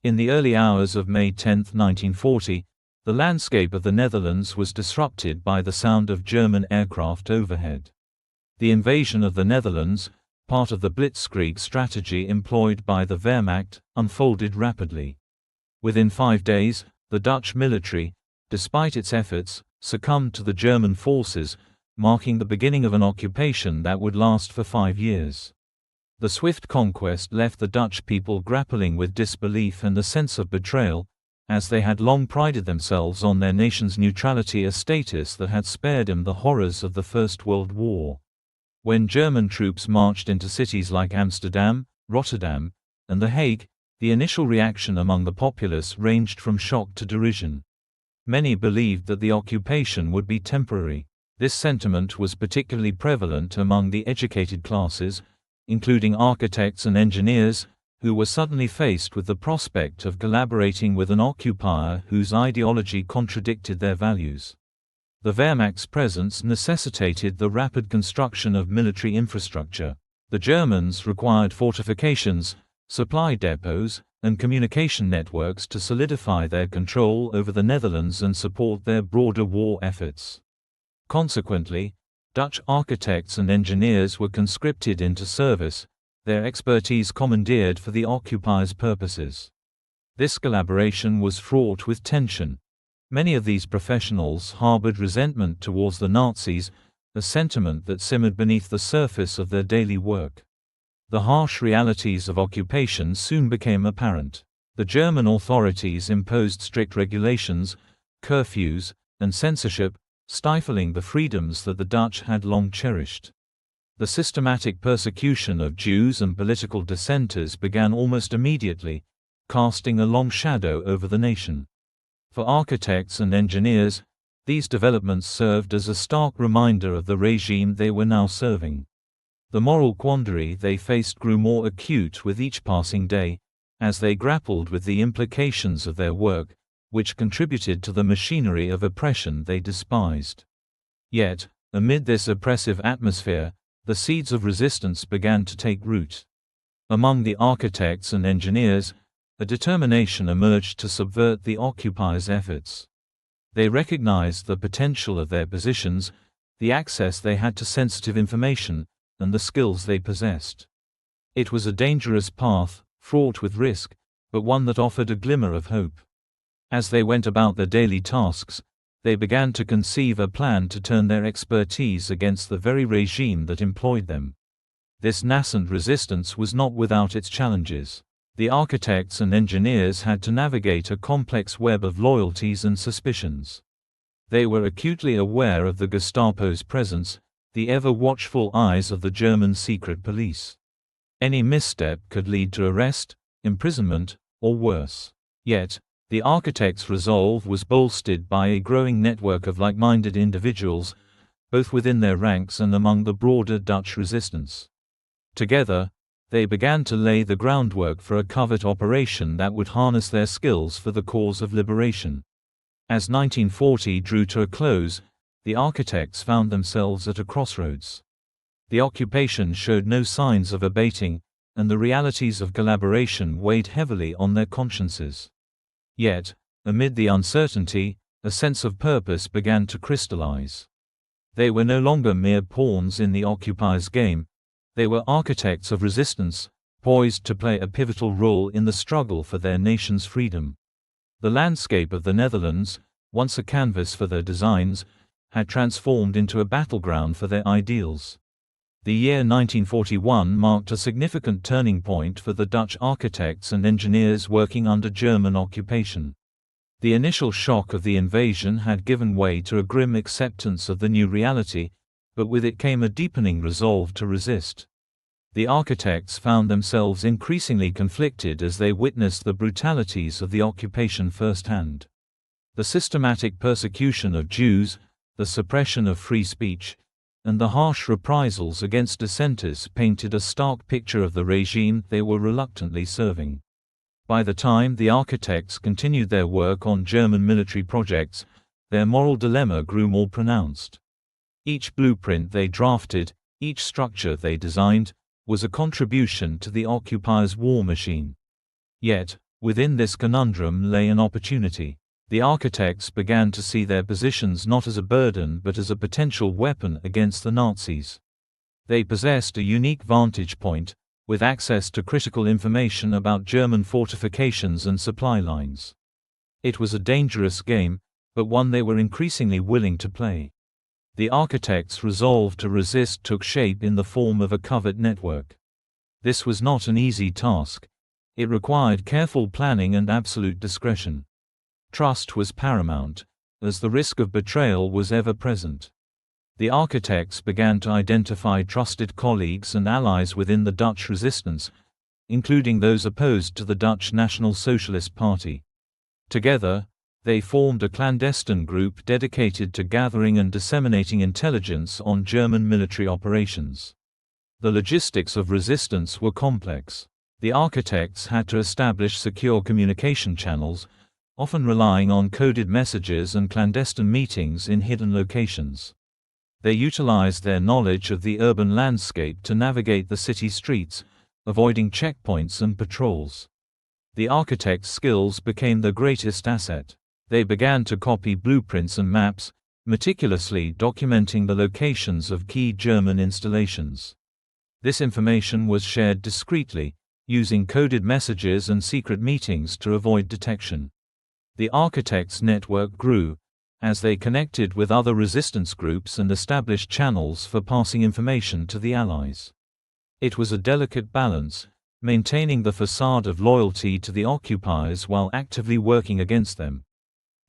In the early hours of May 10, 1940, the landscape of the Netherlands was disrupted by the sound of German aircraft overhead. The invasion of the Netherlands, part of the Blitzkrieg strategy employed by the Wehrmacht, unfolded rapidly. Within 5 days, the Dutch military, despite its efforts, succumbed to the German forces, marking the beginning of an occupation that would last for 5 years. The swift conquest left the Dutch people grappling with disbelief and a sense of betrayal, as they had long prided themselves on their nation's neutrality, a status that had spared them the horrors of the First World War. When German troops marched into cities like Amsterdam, Rotterdam, and The Hague, the initial reaction among the populace ranged from shock to derision. Many believed that the occupation would be temporary. This sentiment was particularly prevalent among the educated classes, including architects and engineers, who were suddenly faced with the prospect of collaborating with an occupier whose ideology contradicted their values. The Wehrmacht's presence necessitated the rapid construction of military infrastructure. The Germans required fortifications, supply depots, and communication networks to solidify their control over the Netherlands and support their broader war efforts. Consequently, Dutch architects and engineers were conscripted into service, their expertise commandeered for the occupiers' purposes. This collaboration was fraught with tension. Many of these professionals harbored resentment towards the Nazis, a sentiment that simmered beneath the surface of their daily work. The harsh realities of occupation soon became apparent. The German authorities imposed strict regulations, curfews, and censorship, stifling the freedoms that the Dutch had long cherished. The systematic persecution of Jews and political dissenters began almost immediately, casting a long shadow over the nation. For architects and engineers, these developments served as a stark reminder of the regime they were now serving. The moral quandary they faced grew more acute with each passing day, as they grappled with the implications of their work, which contributed to the machinery of oppression they despised. Yet, amid this oppressive atmosphere, the seeds of resistance began to take root. Among the architects and engineers, a determination emerged to subvert the occupiers' efforts. They recognized the potential of their positions, the access they had to sensitive information, and the skills they possessed. It was a dangerous path, fraught with risk, but one that offered a glimmer of hope. As they went about their daily tasks, they began to conceive a plan to turn their expertise against the very regime that employed them. This nascent resistance was not without its challenges. The architects and engineers had to navigate a complex web of loyalties and suspicions. They were acutely aware of the Gestapo's presence, the ever-watchful eyes of the German secret police. Any misstep could lead to arrest, imprisonment, or worse. Yet, the architects' resolve was bolstered by a growing network of like-minded individuals, both within their ranks and among the broader Dutch resistance. Together, they began to lay the groundwork for a covert operation that would harness their skills for the cause of liberation. As 1940 drew to a close, the architects found themselves at a crossroads. The occupation showed no signs of abating, and the realities of collaboration weighed heavily on their consciences. Yet, amid the uncertainty, a sense of purpose began to crystallize. They were no longer mere pawns in the occupiers' game. They were architects of resistance, poised to play a pivotal role in the struggle for their nation's freedom. The landscape of the Netherlands, once a canvas for their designs, had transformed into a battleground for their ideals. The year 1941 marked a significant turning point for the Dutch architects and engineers working under German occupation. The initial shock of the invasion had given way to a grim acceptance of the new reality, but with it came a deepening resolve to resist. The architects found themselves increasingly conflicted as they witnessed the brutalities of the occupation firsthand. The systematic persecution of Jews, the suppression of free speech, and the harsh reprisals against dissenters painted a stark picture of the regime they were reluctantly serving. By the time the architects continued their work on German military projects, their moral dilemma grew more pronounced. Each blueprint they drafted, each structure they designed, was a contribution to the occupiers' war machine. Yet, Within this conundrum lay an opportunity. The architects began to see their positions not as a burden but as a potential weapon against the Nazis. They possessed a unique vantage point, with access to critical information about German fortifications and supply lines. It was a dangerous game, but one they were increasingly willing to play. The architects' resolve to resist took shape in the form of a covert network. This was not an easy task. It required careful planning and absolute discretion. Trust was paramount, as the risk of betrayal was ever present. The architects began to identify trusted colleagues and allies within the Dutch resistance, including those opposed to the Dutch National Socialist Party. Together, they formed a clandestine group dedicated to gathering and disseminating intelligence on German military operations. The logistics of resistance were complex. The architects had to establish secure communication channels, often relying on coded messages and clandestine meetings in hidden locations. They utilized their knowledge of the urban landscape to navigate the city streets, avoiding checkpoints and patrols. The architects' skills became their greatest asset. They began to copy blueprints and maps, meticulously documenting the locations of key German installations. This information was shared discreetly, using coded messages and secret meetings to avoid detection. The architects' network grew, as they connected with other resistance groups and established channels for passing information to the Allies. It was a delicate balance, maintaining the facade of loyalty to the occupiers while actively working against them.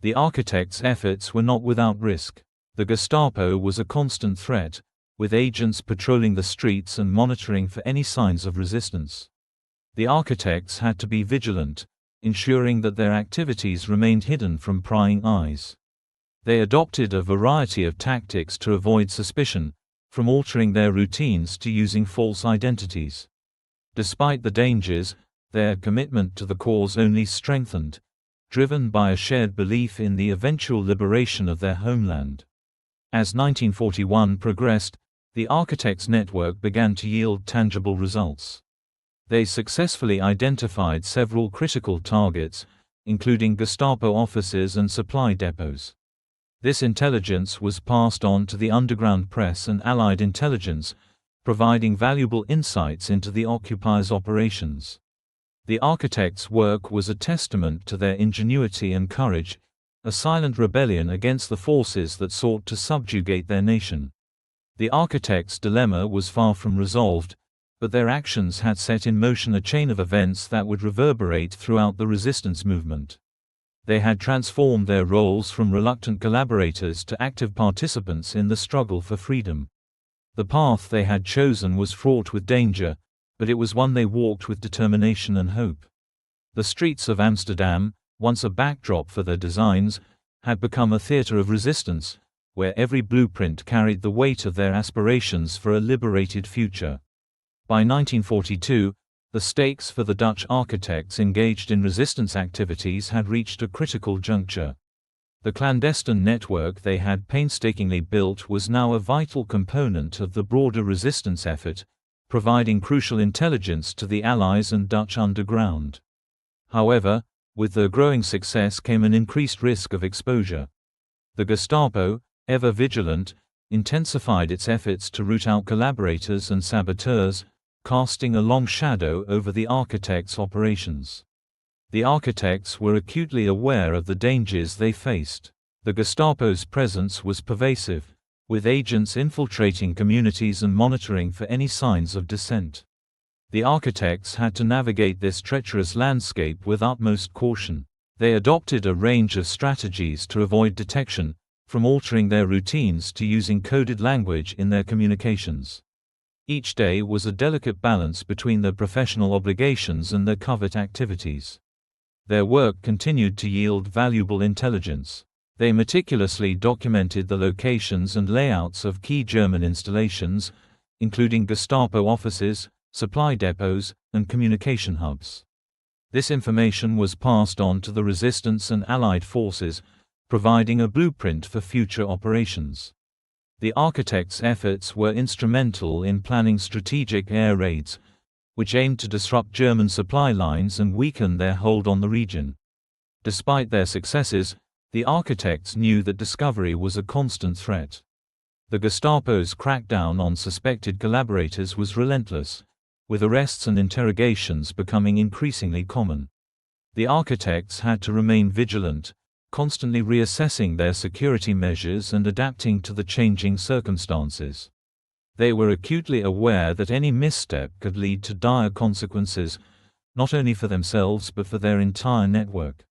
The architects' efforts were not without risk. The Gestapo was a constant threat, with agents patrolling the streets and monitoring for any signs of resistance. The architects had to be vigilant, ensuring that their activities remained hidden from prying eyes. They adopted a variety of tactics to avoid suspicion, from altering their routines to using false identities. Despite the dangers, their commitment to the cause only strengthened, driven by a shared belief in the eventual liberation of their homeland. As 1941 progressed, the architects' network began to yield tangible results. They successfully identified several critical targets, including Gestapo offices and supply depots. This intelligence was passed on to the underground press and Allied intelligence, providing valuable insights into the occupiers' operations. The architects' work was a testament to their ingenuity and courage, a silent rebellion against the forces that sought to subjugate their nation. The architects' dilemma was far from resolved, but their actions had set in motion a chain of events that would reverberate throughout the resistance movement. They had transformed their roles from reluctant collaborators to active participants in the struggle for freedom. The path they had chosen was fraught with danger, but it was one they walked with determination and hope. The streets of Amsterdam, once a backdrop for their designs, had become a theater of resistance, where every blueprint carried the weight of their aspirations for a liberated future. By 1942, the stakes for the Dutch architects engaged in resistance activities had reached a critical juncture. The clandestine network they had painstakingly built was now a vital component of the broader resistance effort, providing crucial intelligence to the Allies and Dutch underground. However, with their growing success came an increased risk of exposure. The Gestapo, ever vigilant, intensified its efforts to root out collaborators and saboteurs, casting a long shadow over the architects' operations. The architects were acutely aware of the dangers they faced. The Gestapo's presence was pervasive, with agents infiltrating communities and monitoring for any signs of dissent. The architects had to navigate this treacherous landscape with utmost caution. They adopted a range of strategies to avoid detection, from altering their routines to using coded language in their communications. Each day was a delicate balance between their professional obligations and their covert activities. Their work continued to yield valuable intelligence. They meticulously documented the locations and layouts of key German installations, including Gestapo offices, supply depots, and communication hubs. This information was passed on to the resistance and Allied forces, providing a blueprint for future operations. The architects' efforts were instrumental in planning strategic air raids, which aimed to disrupt German supply lines and weaken their hold on the region. Despite their successes, the architects knew that discovery was a constant threat. The Gestapo's crackdown on suspected collaborators was relentless, with arrests and interrogations becoming increasingly common. The architects had to remain vigilant, constantly reassessing their security measures and adapting to the changing circumstances. They were acutely aware that any misstep could lead to dire consequences, not only for themselves but for their entire network.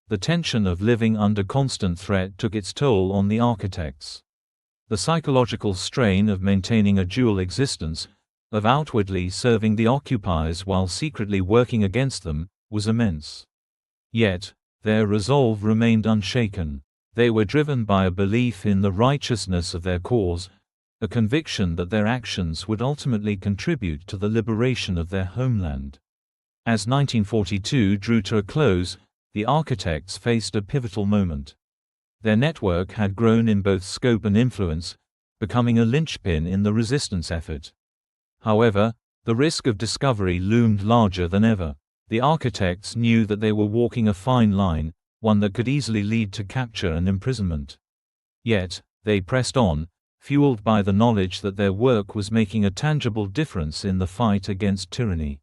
The tension of living under constant threat took its toll on the architects. The psychological strain of maintaining a dual existence, of outwardly serving the occupiers while secretly working against them, was immense. Yet, their resolve remained unshaken. They were driven by a belief in the righteousness of their cause, a conviction that their actions would ultimately contribute to the liberation of their homeland. As 1942 drew to a close, the architects faced a pivotal moment. Their network had grown in both scope and influence, becoming a linchpin in the resistance effort. However, the risk of discovery loomed larger than ever. The architects knew that they were walking a fine line, one that could easily lead to capture and imprisonment. Yet, they pressed on, fueled by the knowledge that their work was making a tangible difference in the fight against tyranny.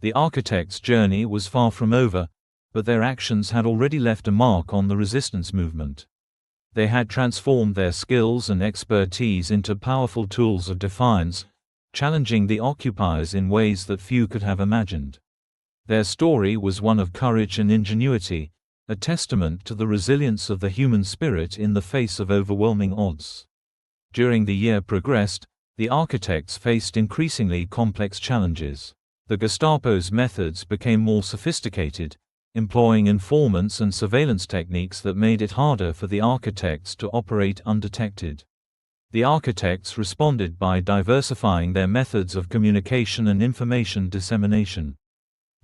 The architects' journey was far from over, but their actions had already left a mark on the resistance movement. They had transformed their skills and expertise into powerful tools of defiance, challenging the occupiers in ways that few could have imagined. Their story was one of courage and ingenuity, a testament to the resilience of the human spirit in the face of overwhelming odds. During the year progressed, the architects faced increasingly complex challenges. The Gestapo's methods became more sophisticated, employing informants and surveillance techniques that made it harder for the architects to operate undetected. The architects responded by diversifying their methods of communication and information dissemination.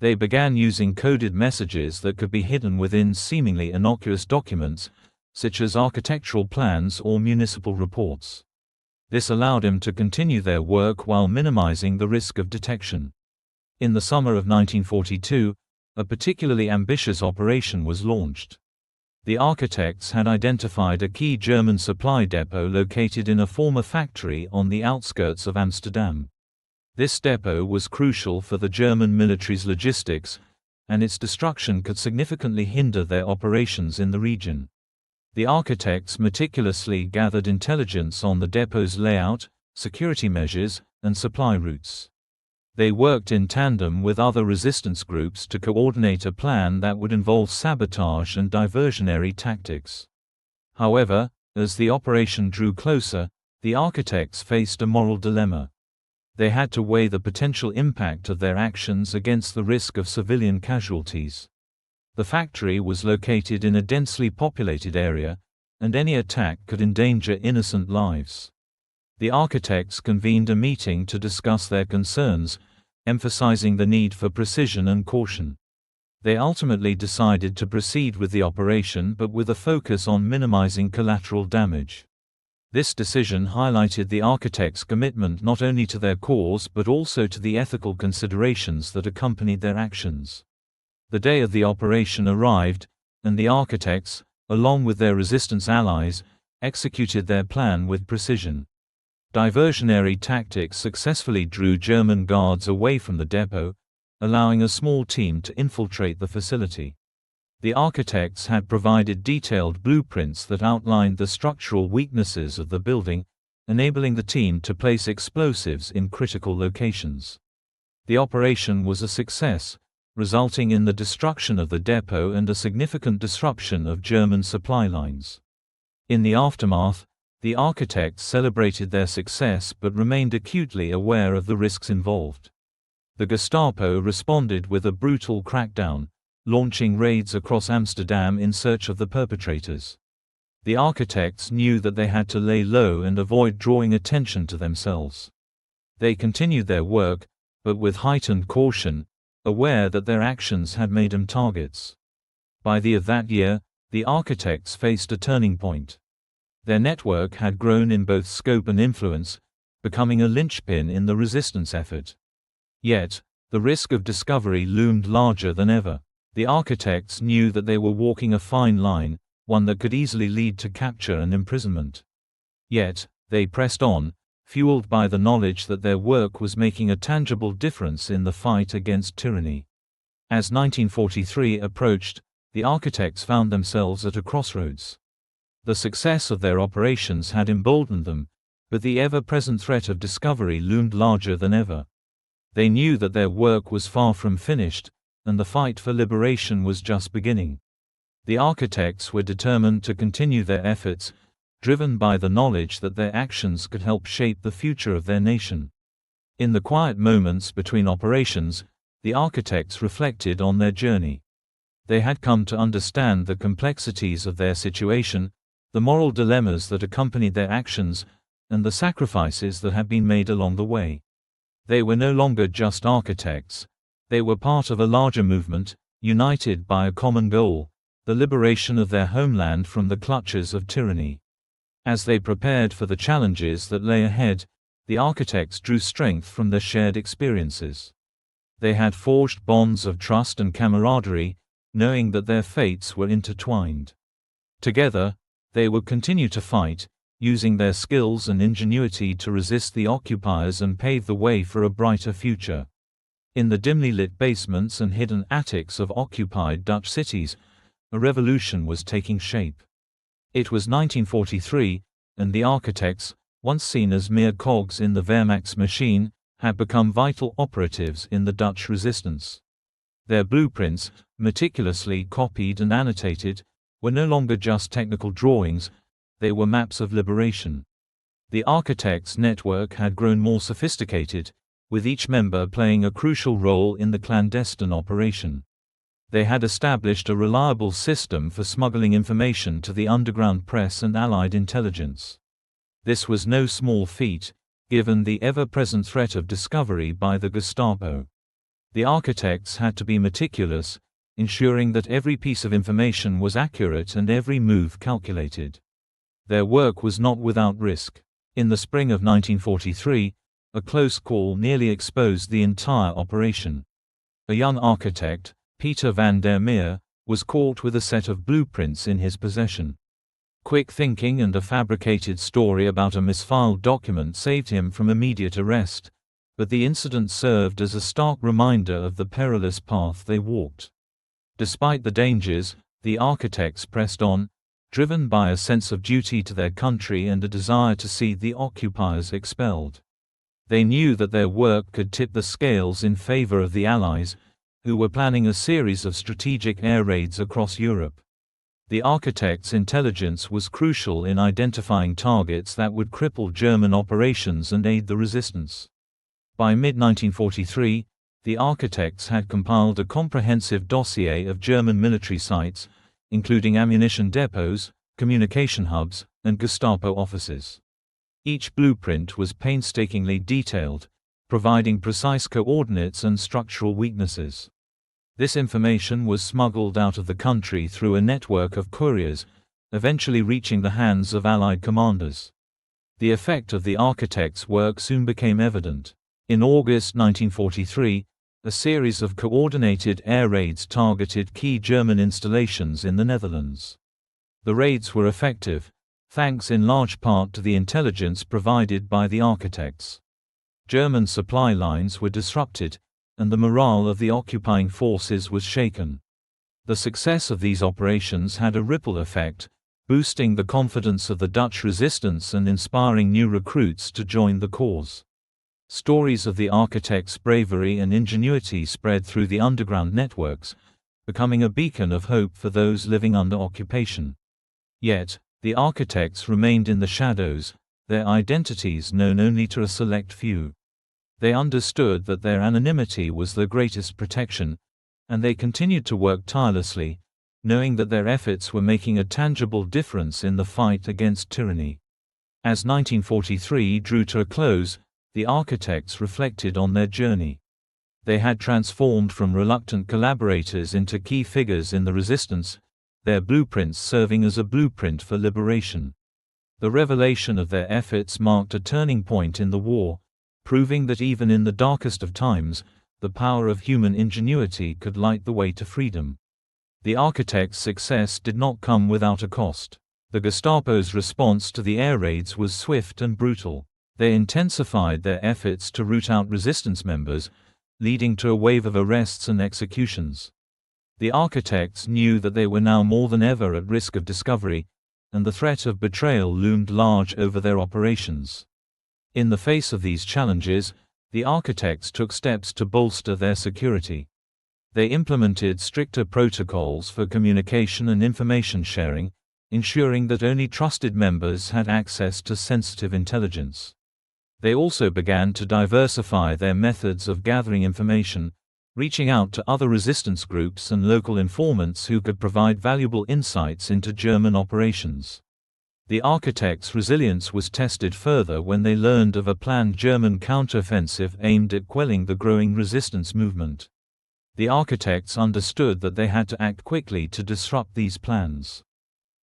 They began using coded messages that could be hidden within seemingly innocuous documents, such as architectural plans or municipal reports. This allowed them to continue their work while minimizing the risk of detection. In the summer of 1942, a particularly ambitious operation was launched. The architects had identified a key German supply depot located in a former factory on the outskirts of Amsterdam. This depot was crucial for the German military's logistics, and its destruction could significantly hinder their operations in the region. The architects meticulously gathered intelligence on the depot's layout, security measures, and supply routes. They worked in tandem with other resistance groups to coordinate a plan that would involve sabotage and diversionary tactics. However, as the operation drew closer, the architects faced a moral dilemma. They had to weigh the potential impact of their actions against the risk of civilian casualties. The factory was located in a densely populated area, and any attack could endanger innocent lives. The architects convened a meeting to discuss their concerns, emphasizing the need for precision and caution. They ultimately decided to proceed with the operation but with a focus on minimizing collateral damage. This decision highlighted the architects' commitment not only to their cause but also to the ethical considerations that accompanied their actions. The day of the operation arrived, and the architects, along with their resistance allies, executed their plan with precision. Diversionary tactics successfully drew German guards away from the depot, allowing a small team to infiltrate the facility. The architects had provided detailed blueprints that outlined the structural weaknesses of the building, enabling the team to place explosives in critical locations. The operation was a success, resulting in the destruction of the depot and a significant disruption of German supply lines. In the aftermath, the architects celebrated their success but remained acutely aware of the risks involved. The Gestapo responded with a brutal crackdown, launching raids across Amsterdam in search of the perpetrators. The architects knew that they had to lay low and avoid drawing attention to themselves. They continued their work, but with heightened caution, aware that their actions had made them targets. By the end of that year, the architects faced a turning point. Their network had grown in both scope and influence, becoming a linchpin in the resistance effort. Yet, The risk of discovery loomed larger than ever. The architects knew that they were walking a fine line, one that could easily lead to capture and imprisonment. Yet, they pressed on, fueled by the knowledge that their work was making a tangible difference in the fight against tyranny. As 1943 approached, the architects found themselves at a crossroads. The success of their operations had emboldened them, but the ever-present threat of discovery loomed larger than ever. They knew that their work was far from finished, and the fight for liberation was just beginning. The architects were determined to continue their efforts, driven by the knowledge that their actions could help shape the future of their nation. In the quiet moments between operations, the architects reflected on their journey. They had come to understand the complexities of their situation, the moral dilemmas that accompanied their actions, and the sacrifices that had been made along the way. They were no longer just architects. They were part of a larger movement, united by a common goal, the liberation of their homeland from the clutches of tyranny. As they prepared for the challenges that lay ahead, the architects drew strength from their shared experiences. They had forged bonds of trust and camaraderie, knowing that their fates were intertwined. Together, they would continue to fight, using their skills and ingenuity to resist the occupiers and pave the way for a brighter future. In the dimly lit basements and hidden attics of occupied Dutch cities, a revolution was taking shape. It was 1943, and the architects, once seen as mere cogs in the Wehrmacht's machine, had become vital operatives in the Dutch resistance. Their blueprints, meticulously copied and annotated, were no longer just technical drawings, they were maps of liberation. The architects' network had grown more sophisticated, with each member playing a crucial role in the clandestine operation. They had established a reliable system for smuggling information to the underground press and Allied intelligence. This was no small feat, given the ever-present threat of discovery by the Gestapo. The architects had to be meticulous, ensuring that every piece of information was accurate and every move calculated. Their work was not without risk. In the spring of 1943, a close call nearly exposed the entire operation. A young architect, Peter van der Meer, was caught with a set of blueprints in his possession. Quick thinking and a fabricated story about a misfiled document saved him from immediate arrest, but the incident served as a stark reminder of the perilous path they walked. Despite the dangers, the architects pressed on, driven by a sense of duty to their country and a desire to see the occupiers expelled. They knew that their work could tip the scales in favor of the Allies, who were planning a series of strategic air raids across Europe. The architects' intelligence was crucial in identifying targets that would cripple German operations and aid the resistance. By mid-1943, the architects had compiled a comprehensive dossier of German military sites, including ammunition depots, communication hubs, and Gestapo offices. Each blueprint was painstakingly detailed, providing precise coordinates and structural weaknesses. This information was smuggled out of the country through a network of couriers, eventually reaching the hands of Allied commanders. The effect of the architects' work soon became evident. In August 1943, a series of coordinated air raids targeted key German installations in the Netherlands. The raids were effective, thanks in large part to the intelligence provided by the architects. German supply lines were disrupted, and the morale of the occupying forces was shaken. The success of these operations had a ripple effect, boosting the confidence of the Dutch resistance and inspiring new recruits to join the cause. Stories of the architects' bravery and ingenuity spread through the underground networks, becoming a beacon of hope for those living under occupation. Yet, the architects remained in the shadows, their identities known only to a select few. They understood that their anonymity was their greatest protection, and they continued to work tirelessly, knowing that their efforts were making a tangible difference in the fight against tyranny. As 1943 drew to a close, the architects reflected on their journey. They had transformed from reluctant collaborators into key figures in the resistance, their blueprints serving as a blueprint for liberation. The revelation of their efforts marked a turning point in the war, proving that even in the darkest of times, the power of human ingenuity could light the way to freedom. The architects' success did not come without a cost. The Gestapo's response to the air raids was swift and brutal. They intensified their efforts to root out resistance members, leading to a wave of arrests and executions. The architects knew that they were now more than ever at risk of discovery, and the threat of betrayal loomed large over their operations. In the face of these challenges, the architects took steps to bolster their security. They implemented stricter protocols for communication and information sharing, ensuring that only trusted members had access to sensitive intelligence. They also began to diversify their methods of gathering information, reaching out to other resistance groups and local informants who could provide valuable insights into German operations. The architects' resilience was tested further when they learned of a planned German counteroffensive aimed at quelling the growing resistance movement. The architects understood that they had to act quickly to disrupt these plans.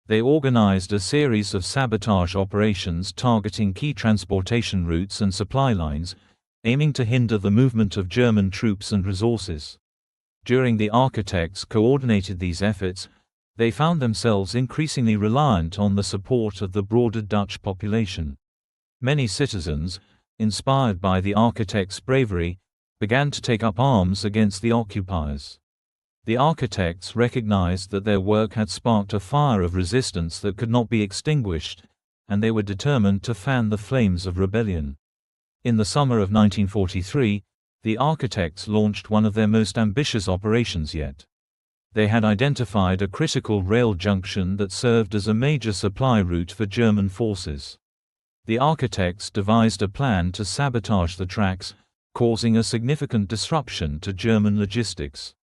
They organized a series of sabotage operations targeting key transportation routes and supply lines, aiming to hinder the movement of German troops and resources. During the architects coordinated these efforts, they found themselves increasingly reliant on the support of the broader Dutch population. Many citizens, inspired by the architects' bravery, began to take up arms against the occupiers. The architects recognized that their work had sparked a fire of resistance that could not be extinguished, and they were determined to fan the flames of rebellion. In the summer of 1943, the architects launched one of their most ambitious operations yet. They had identified a critical rail junction that served as a major supply route for German forces. The architects devised a plan to sabotage the tracks, causing a significant disruption to German logistics.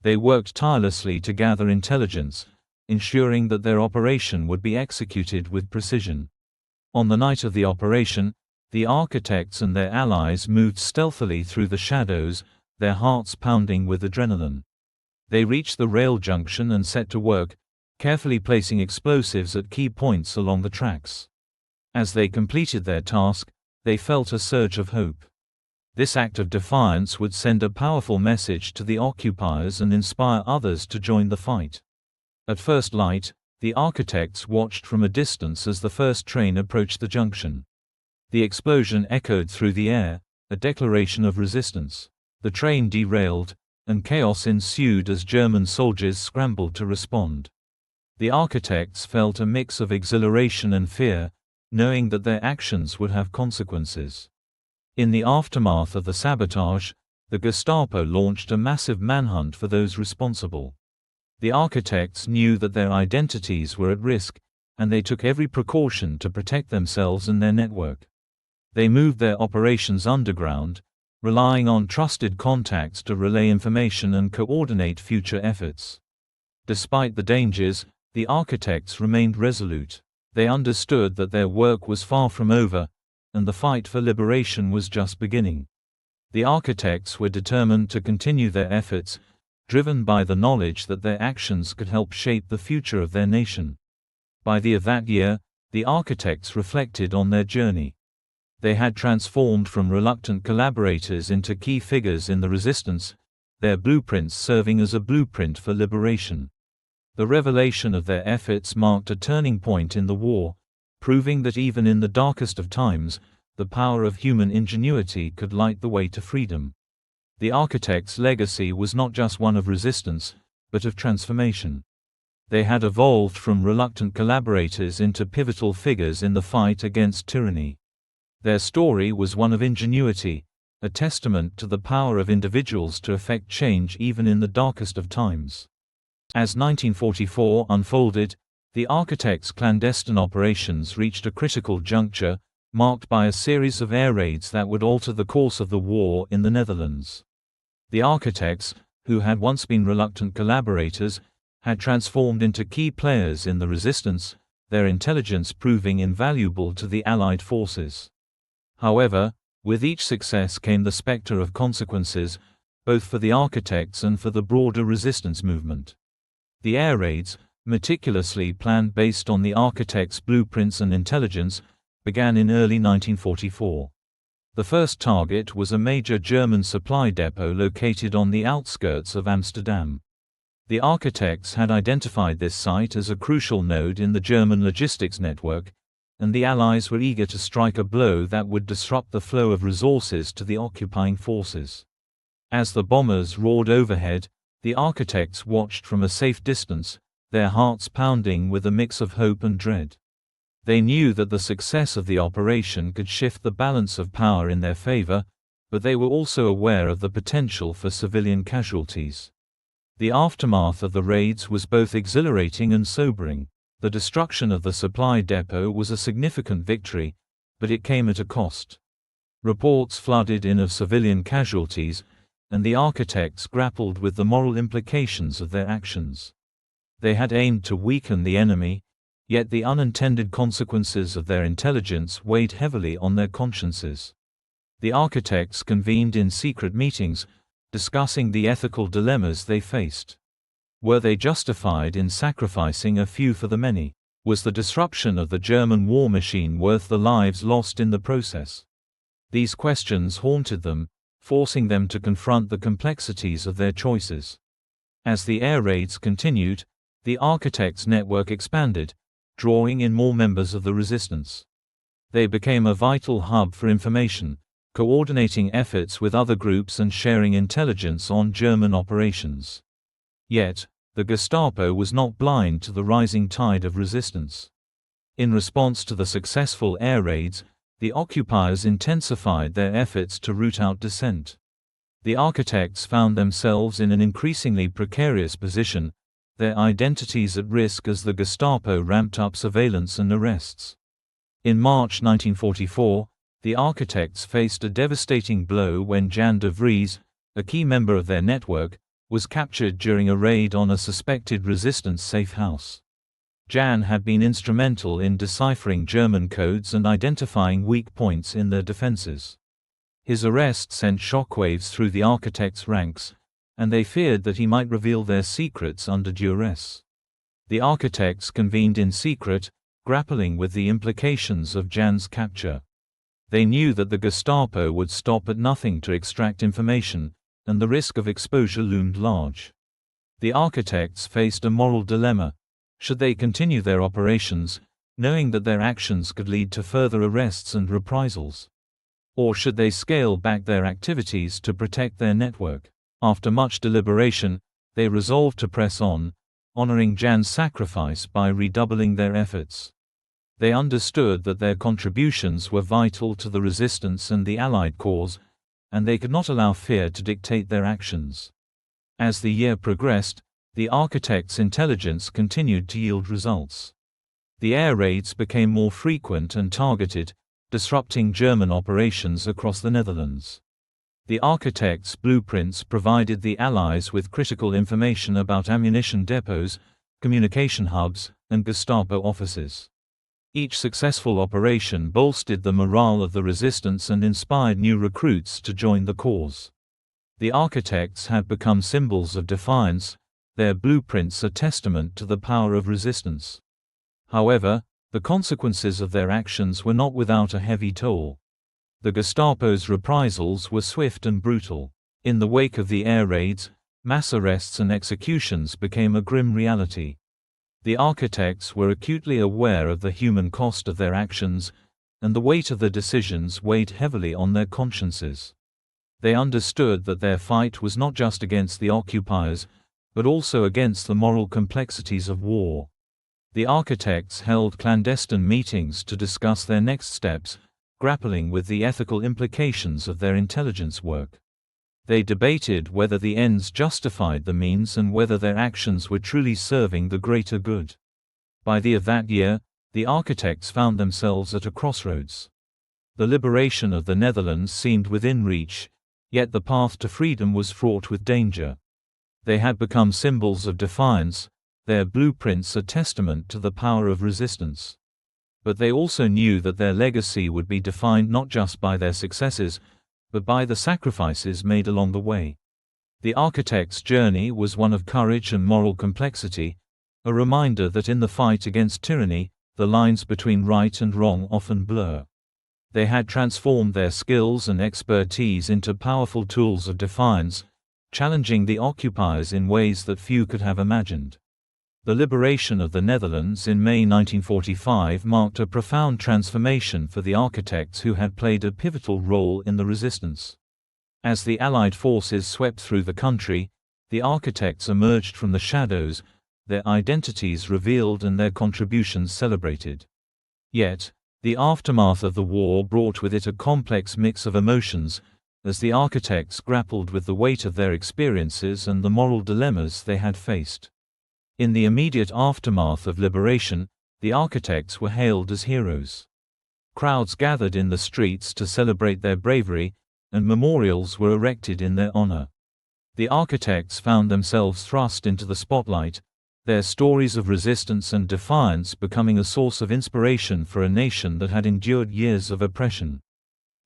They worked tirelessly to gather intelligence, ensuring that their operation would be executed with precision. On the night of the operation, the architects and their allies moved stealthily through the shadows, their hearts pounding with adrenaline. They reached the rail junction and set to work, carefully placing explosives at key points along the tracks. As they completed their task, they felt a surge of hope. This act of defiance would send a powerful message to the occupiers and inspire others to join the fight. At first light, the architects watched from a distance as the first train approached the junction. The explosion echoed through the air, a declaration of resistance. The train derailed, and chaos ensued as German soldiers scrambled to respond. The architects felt a mix of exhilaration and fear, knowing that their actions would have consequences. In the aftermath of the sabotage, the Gestapo launched a massive manhunt for those responsible. The architects knew that their identities were at risk, and they took every precaution to protect themselves and their network. They moved their operations underground, relying on trusted contacts to relay information and coordinate future efforts. Despite the dangers, the architects remained resolute. They understood that their work was far from over, and the fight for liberation was just beginning. The architects were determined to continue their efforts, driven by the knowledge that their actions could help shape the future of their nation. By the end of that year, the architects reflected on their journey. They had transformed from reluctant collaborators into key figures in the resistance, their blueprints serving as a blueprint for liberation. The revelation of their efforts marked a turning point in the war, proving that even in the darkest of times, the power of human ingenuity could light the way to freedom. The architects' legacy was not just one of resistance, but of transformation. They had evolved from reluctant collaborators into pivotal figures in the fight against tyranny. Their story was one of ingenuity, a testament to the power of individuals to effect change even in the darkest of times. As 1944 unfolded, the architects' clandestine operations reached a critical juncture, marked by a series of air raids that would alter the course of the war in the Netherlands. The architects, who had once been reluctant collaborators, had transformed into key players in the resistance, their intelligence proving invaluable to the Allied forces. However, with each success came the specter of consequences, both for the architects and for the broader resistance movement. The air raids, meticulously planned based on the architects' blueprints and intelligence, began in early 1944. The first target was a major German supply depot located on the outskirts of Amsterdam. The architects had identified this site as a crucial node in the German logistics network, and the Allies were eager to strike a blow that would disrupt the flow of resources to the occupying forces. As the bombers roared overhead, the architects watched from a safe distance, their hearts pounding with a mix of hope and dread. They knew that the success of the operation could shift the balance of power in their favor, but they were also aware of the potential for civilian casualties. The aftermath of the raids was both exhilarating and sobering. The destruction of the supply depot was a significant victory, but it came at a cost. Reports flooded in of civilian casualties, and the architects grappled with the moral implications of their actions. They had aimed to weaken the enemy, yet the unintended consequences of their intelligence weighed heavily on their consciences. The architects convened in secret meetings, discussing the ethical dilemmas they faced. Were they justified in sacrificing a few for the many? Was the disruption of the German war machine worth the lives lost in the process? These questions haunted them, forcing them to confront the complexities of their choices. As the air raids continued, the architects' network expanded, drawing in more members of the resistance. They became a vital hub for information, coordinating efforts with other groups and sharing intelligence on German operations. Yet, the Gestapo was not blind to the rising tide of resistance. In response to the successful air raids, the occupiers intensified their efforts to root out dissent. The architects found themselves in an increasingly precarious position, their identities at risk as the Gestapo ramped up surveillance and arrests. In March 1944, the architects faced a devastating blow when Jan de Vries, a key member of their network, was captured during a raid on a suspected resistance safe house. Jan had been instrumental in deciphering German codes and identifying weak points in their defenses. His arrest sent shockwaves through the architects' ranks, and they feared that he might reveal their secrets under duress. The architects convened in secret, grappling with the implications of Jan's capture. They knew that the Gestapo would stop at nothing to extract information, and the risk of exposure loomed large. The architects faced a moral dilemma. Should they continue their operations, knowing that their actions could lead to further arrests and reprisals? Or should they scale back their activities to protect their network? After much deliberation, they resolved to press on, honoring Jan's sacrifice by redoubling their efforts. They understood that their contributions were vital to the resistance and the Allied cause, and they could not allow fear to dictate their actions. As the year progressed, the architects' intelligence continued to yield results. The air raids became more frequent and targeted, disrupting German operations across the Netherlands. The architects' blueprints provided the Allies with critical information about ammunition depots, communication hubs, and Gestapo offices. Each successful operation bolstered the morale of the resistance and inspired new recruits to join the cause. The architects had become symbols of defiance, their blueprints a testament to the power of resistance. However, the consequences of their actions were not without a heavy toll. The Gestapo's reprisals were swift and brutal. In the wake of the air raids, mass arrests and executions became a grim reality. The architects were acutely aware of the human cost of their actions, and the weight of the decisions weighed heavily on their consciences. They understood that their fight was not just against the occupiers, but also against the moral complexities of war. The architects held clandestine meetings to discuss their next steps, grappling with the ethical implications of their intelligence work. They debated whether the ends justified the means and whether their actions were truly serving the greater good. By the end of that year, the architects found themselves at a crossroads. The liberation of the Netherlands seemed within reach, yet the path to freedom was fraught with danger. They had become symbols of defiance, their blueprints a testament to the power of resistance. But they also knew that their legacy would be defined not just by their successes, but by the sacrifices made along the way. The architect's journey was one of courage and moral complexity, a reminder that in the fight against tyranny, the lines between right and wrong often blur. They had transformed their skills and expertise into powerful tools of defiance, challenging the occupiers in ways that few could have imagined. The liberation of the Netherlands in May 1945 marked a profound transformation for the architects who had played a pivotal role in the resistance. As the Allied forces swept through the country, the architects emerged from the shadows, their identities revealed and their contributions celebrated. Yet, the aftermath of the war brought with it a complex mix of emotions, as the architects grappled with the weight of their experiences and the moral dilemmas they had faced. In the immediate aftermath of liberation, the architects were hailed as heroes. Crowds gathered in the streets to celebrate their bravery, and memorials were erected in their honor. The architects found themselves thrust into the spotlight, their stories of resistance and defiance becoming a source of inspiration for a nation that had endured years of oppression.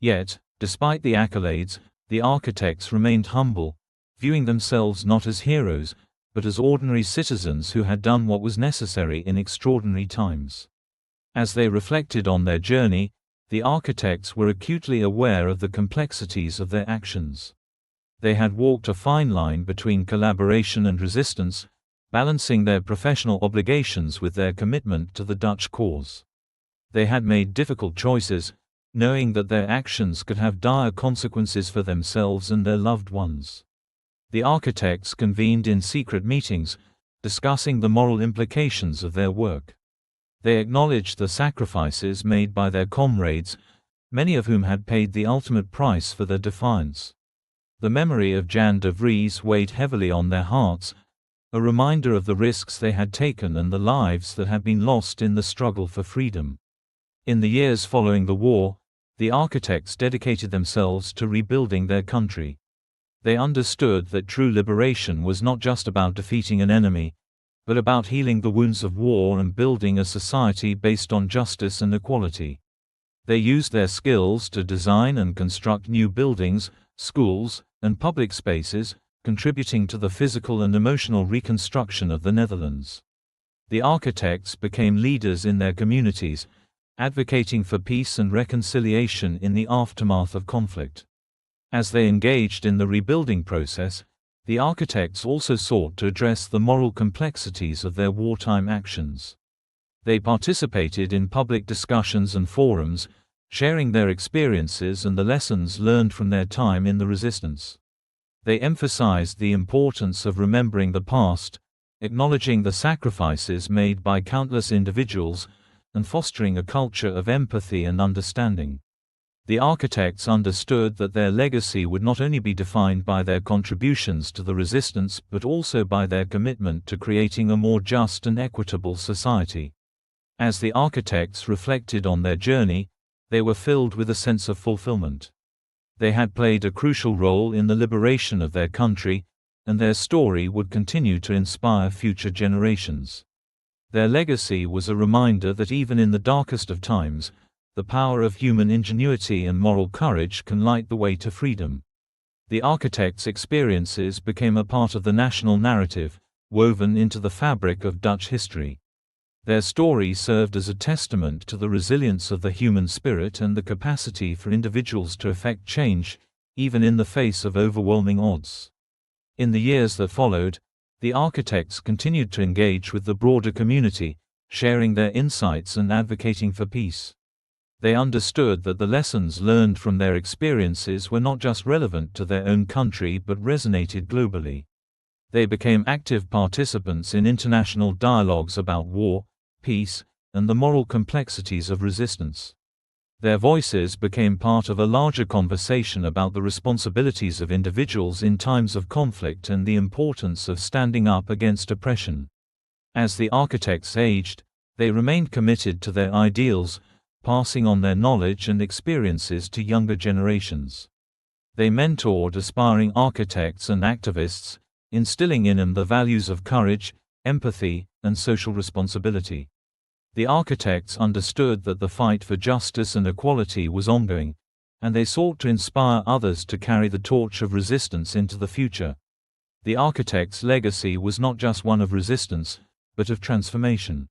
Yet, despite the accolades, the architects remained humble, viewing themselves not as heroes, but as ordinary citizens who had done what was necessary in extraordinary times. As they reflected on their journey, the architects were acutely aware of the complexities of their actions. They had walked a fine line between collaboration and resistance, balancing their professional obligations with their commitment to the Dutch cause. They had made difficult choices, knowing that their actions could have dire consequences for themselves and their loved ones. The architects convened in secret meetings, discussing the moral implications of their work. They acknowledged the sacrifices made by their comrades, many of whom had paid the ultimate price for their defiance. The memory of Jan de Vries weighed heavily on their hearts, a reminder of the risks they had taken and the lives that had been lost in the struggle for freedom. In the years following the war, the architects dedicated themselves to rebuilding their country. They understood that true liberation was not just about defeating an enemy, but about healing the wounds of war and building a society based on justice and equality. They used their skills to design and construct new buildings, schools, and public spaces, contributing to the physical and emotional reconstruction of the Netherlands. The architects became leaders in their communities, advocating for peace and reconciliation in the aftermath of conflict. As they engaged in the rebuilding process, the architects also sought to address the moral complexities of their wartime actions. They participated in public discussions and forums, sharing their experiences and the lessons learned from their time in the resistance. They emphasized the importance of remembering the past, acknowledging the sacrifices made by countless individuals, and fostering a culture of empathy and understanding. The architects understood that their legacy would not only be defined by their contributions to the resistance but also by their commitment to creating a more just and equitable society. As the architects reflected on their journey, they were filled with a sense of fulfillment. They had played a crucial role in the liberation of their country, and their story would continue to inspire future generations. Their legacy was a reminder that even in the darkest of times, the power of human ingenuity and moral courage can light the way to freedom. The architects' experiences became a part of the national narrative, woven into the fabric of Dutch history. Their story served as a testament to the resilience of the human spirit and the capacity for individuals to effect change, even in the face of overwhelming odds. In the years that followed, the architects continued to engage with the broader community, sharing their insights and advocating for peace. They understood that the lessons learned from their experiences were not just relevant to their own country but resonated globally. They became active participants in international dialogues about war, peace, and the moral complexities of resistance. Their voices became part of a larger conversation about the responsibilities of individuals in times of conflict and the importance of standing up against oppression. As the architects aged, they remained committed to their ideals, passing on their knowledge and experiences to younger generations. They mentored aspiring architects and activists, instilling in them the values of courage, empathy, and social responsibility. The architects understood that the fight for justice and equality was ongoing, and they sought to inspire others to carry the torch of resistance into the future. The architects' legacy was not just one of resistance, but of transformation.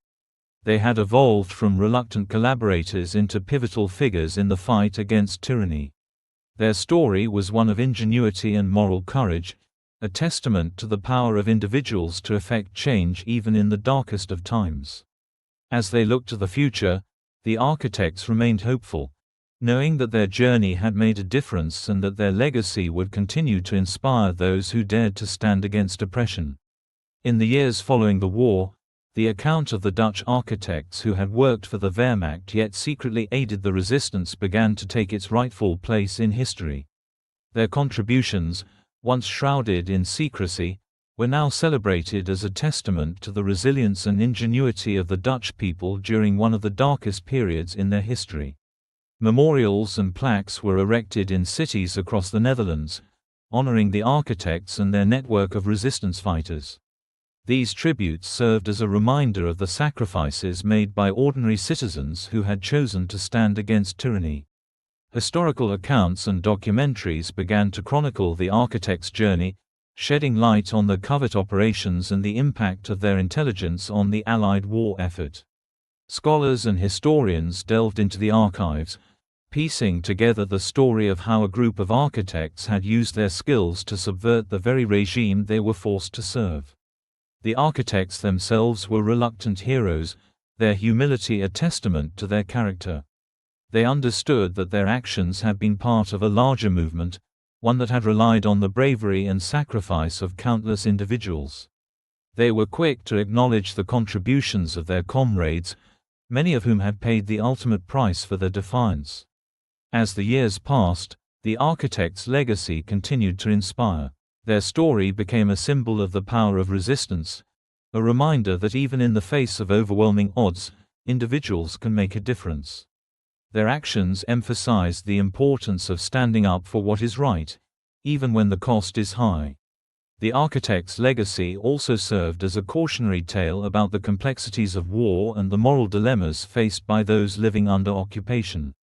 They had evolved from reluctant collaborators into pivotal figures in the fight against tyranny. Their story was one of ingenuity and moral courage, a testament to the power of individuals to effect change even in the darkest of times. As they looked to the future, the architects remained hopeful, knowing that their journey had made a difference and that their legacy would continue to inspire those who dared to stand against oppression. In the years following the war, the account of the Dutch architects who had worked for the Wehrmacht yet secretly aided the resistance began to take its rightful place in history. Their contributions, once shrouded in secrecy, were now celebrated as a testament to the resilience and ingenuity of the Dutch people during one of the darkest periods in their history. Memorials and plaques were erected in cities across the Netherlands, honoring the architects and their network of resistance fighters. These tributes served as a reminder of the sacrifices made by ordinary citizens who had chosen to stand against tyranny. Historical accounts and documentaries began to chronicle the architects' journey, shedding light on the covert operations and the impact of their intelligence on the Allied war effort. Scholars and historians delved into the archives, piecing together the story of how a group of architects had used their skills to subvert the very regime they were forced to serve. The architects themselves were reluctant heroes, their humility a testament to their character. They understood that their actions had been part of a larger movement, one that had relied on the bravery and sacrifice of countless individuals. They were quick to acknowledge the contributions of their comrades, many of whom had paid the ultimate price for their defiance. As the years passed, the architects' legacy continued to inspire. Their story became a symbol of the power of resistance, a reminder that even in the face of overwhelming odds, individuals can make a difference. Their actions emphasized the importance of standing up for what is right, even when the cost is high. The architects' legacy also served as a cautionary tale about the complexities of war and the moral dilemmas faced by those living under occupation.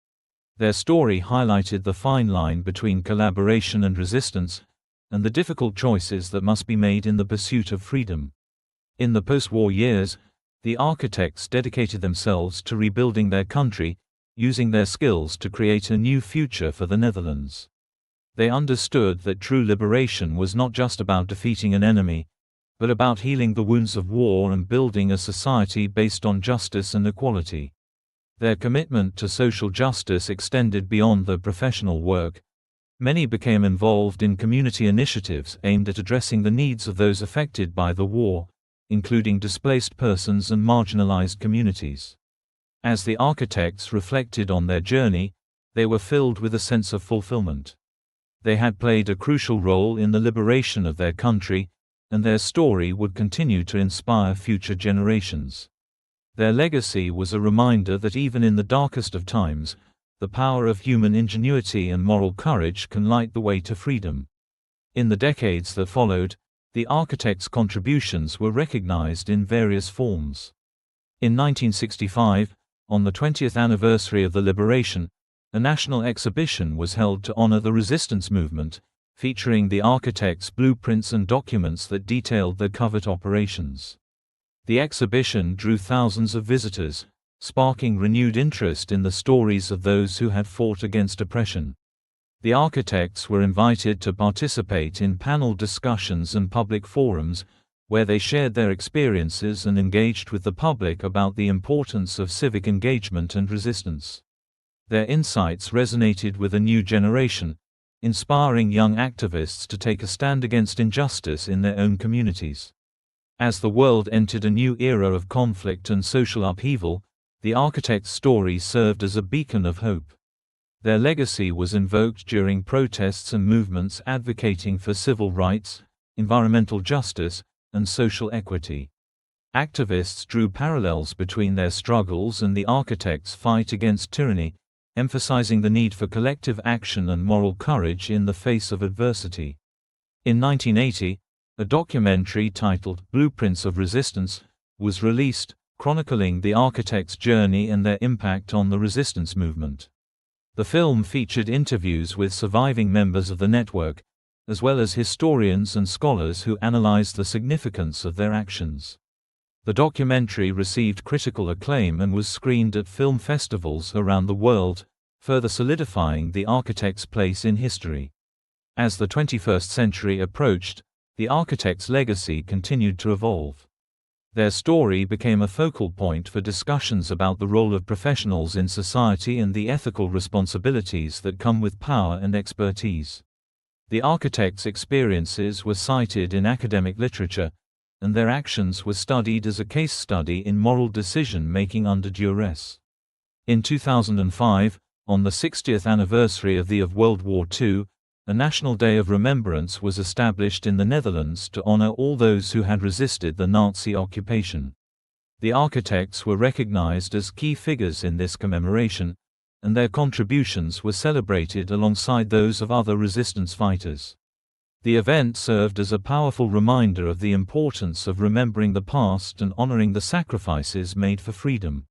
Their story highlighted the fine line between collaboration and resistance, and the difficult choices that must be made in the pursuit of freedom. In the post-war years, the architects dedicated themselves to rebuilding their country, using their skills to create a new future for the Netherlands. They understood that true liberation was not just about defeating an enemy, but about healing the wounds of war and building a society based on justice and equality. Their commitment to social justice extended beyond their professional work. Many became involved in community initiatives aimed at addressing the needs of those affected by the war, including displaced persons and marginalized communities. As the architects reflected on their journey, they were filled with a sense of fulfillment. They had played a crucial role in the liberation of their country, and their story would continue to inspire future generations. Their legacy was a reminder that even in the darkest of times, the power of human ingenuity and moral courage can light the way to freedom. In the decades that followed, the architects' contributions were recognized in various forms. In 1965, on the 20th anniversary of the liberation, a national exhibition was held to honor the resistance movement, featuring the architects' blueprints and documents that detailed their covert operations. The exhibition drew thousands of visitors, sparking renewed interest in the stories of those who had fought against oppression. The architects were invited to participate in panel discussions and public forums, where they shared their experiences and engaged with the public about the importance of civic engagement and resistance. Their insights resonated with a new generation, inspiring young activists to take a stand against injustice in their own communities. As the world entered a new era of conflict and social upheaval, the architects' story served as a beacon of hope. Their legacy was invoked during protests and movements advocating for civil rights, environmental justice, and social equity. Activists drew parallels between their struggles and the architects' fight against tyranny, emphasizing the need for collective action and moral courage in the face of adversity. In 1980, a documentary titled Blueprints of Resistance was released, chronicling the architects' journey and their impact on the resistance movement. The film featured interviews with surviving members of the network, as well as historians and scholars who analyzed the significance of their actions. The documentary received critical acclaim and was screened at film festivals around the world, further solidifying the architect's place in history. As the 21st century approached, the architect's legacy continued to evolve. Their story became a focal point for discussions about the role of professionals in society and the ethical responsibilities that come with power and expertise. The architects' experiences were cited in academic literature, and their actions were studied as a case study in moral decision-making under duress. In 2005, on the 60th anniversary of World War II, a National Day of Remembrance was established in the Netherlands to honor all those who had resisted the Nazi occupation. The architects were recognized as key figures in this commemoration, and their contributions were celebrated alongside those of other resistance fighters. The event served as a powerful reminder of the importance of remembering the past and honoring the sacrifices made for freedom.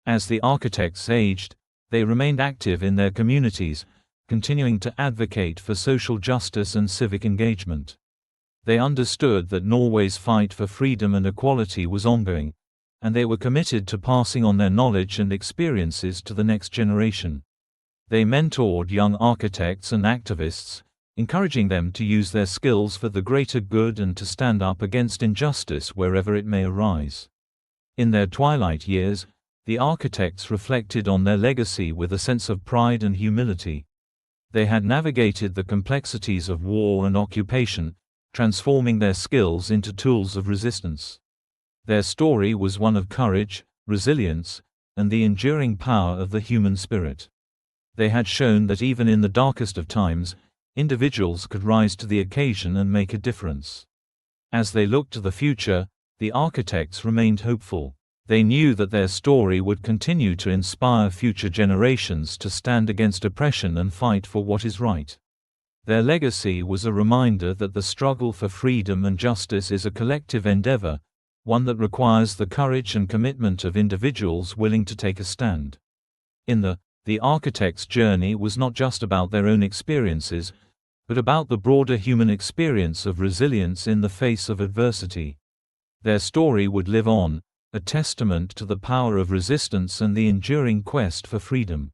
As the architects aged, they remained active in their communities, continuing to advocate for social justice and civic engagement. They understood that Norway's fight for freedom and equality was ongoing, and they were committed to passing on their knowledge and experiences to the next generation. They mentored young architects and activists, encouraging them to use their skills for the greater good and to stand up against injustice wherever it may arise. In their twilight years, the architects reflected on their legacy with a sense of pride and humility. They had navigated the complexities of war and occupation, transforming their skills into tools of resistance. Their story was one of courage, resilience, and the enduring power of the human spirit. They had shown that even in the darkest of times, individuals could rise to the occasion and make a difference. As they looked to the future, the architects remained hopeful. They knew that their story would continue to inspire future generations to stand against oppression and fight for what is right. Their legacy was a reminder that the struggle for freedom and justice is a collective endeavor, one that requires the courage and commitment of individuals willing to take a stand. The architects' journey was not just about their own experiences, but about the broader human experience of resilience in the face of adversity. Their story would live on, a testament to the power of resistance and the enduring quest for freedom.